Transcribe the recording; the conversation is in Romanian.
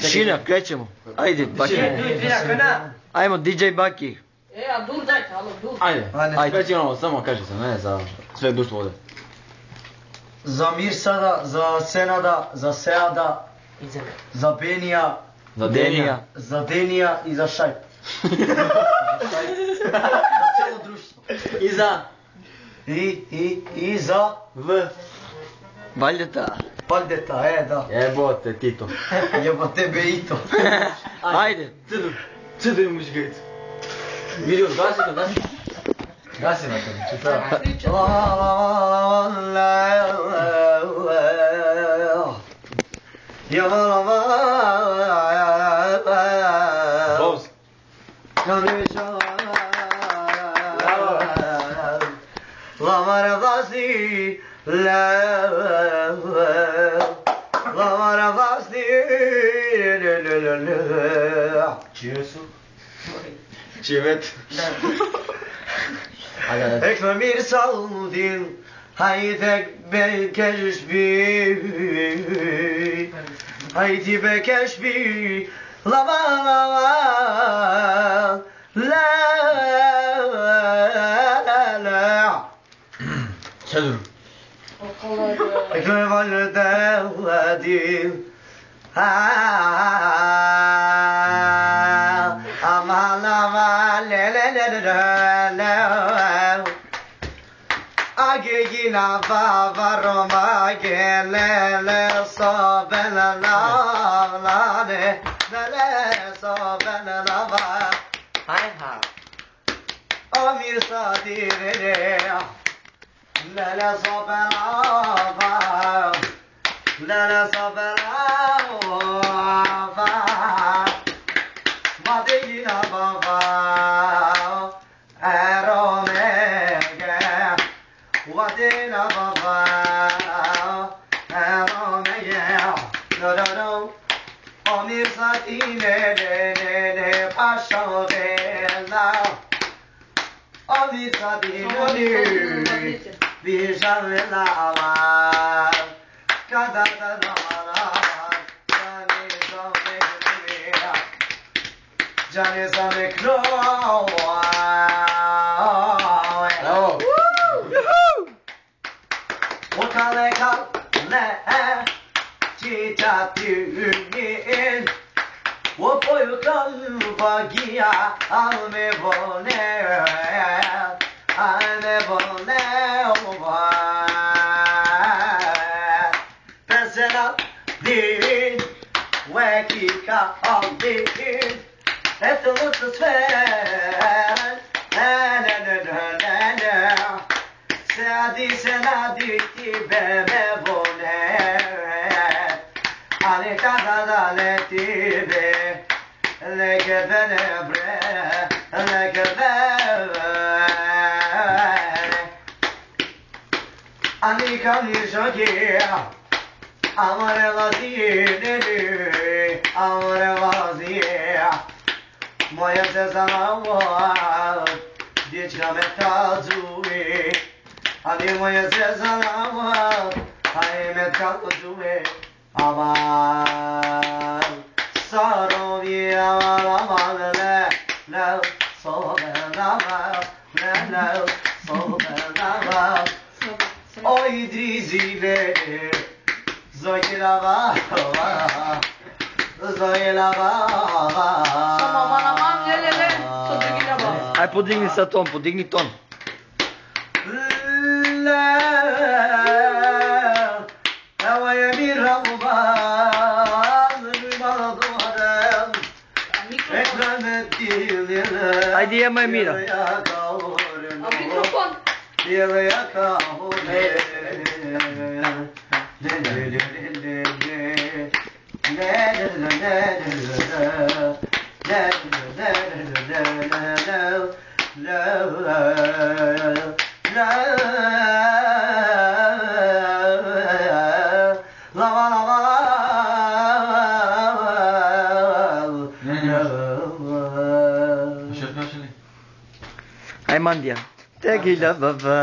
Shina, krećemo. Ajde, Baki. Ajmo, DJ Baki. A dur dajte, alo, dur. Ajde, specijalno, samo kaži se, ne za sve društvo ovdje. Za Mirsada, za Senada, za Seada, za Benija, Za Denija. za Denija i za Šajp. Za cijelo društvo. I za I za Valjeta. Valdeta, da. jebote Tito. Jebo tebe i to. Ajde. Crdo je muškaricu. Vidio, gasi to. Gasi na to, čupravo. Boss. La maravasi, la maravasi. Česu? Čevet. Ekme mir saludin, haydi bekeş bi, haydi bekeş bi, la la la la. Çadır. Ekme validin, aman aman le le le le. Agina baba Roma gele so bela la ne so bela la va hay ha Amir sadire la so bela va la so bela va Madina baba Wadena baba, aromaya, no. Amir satine ne pashovela. Amir satine bir şavela var. Kada da Jane samekno. Kale kale Cita tünin O boyu kan vagia Alme bone Alme bone Pesena din Vekika aldin Etılısı sfer Senadi ti bebe bone Ale kada le ti be le gebene bre le gebene ani kali jogi amare vazine amare vazia moja se zanava dička me kazuje Ali moje se zalava, aj me kalđuje, aval, sarovi aval, le, sobe naval, oj drizile, zojlava, Aman, le, Aj podigni sa ton, podigni ton. Hava bir Ramazan Rımadan Ekran ettiğin Haydi yeme Mira. Mikrofon. Yere kavur Ay Mandia. Tequila baba.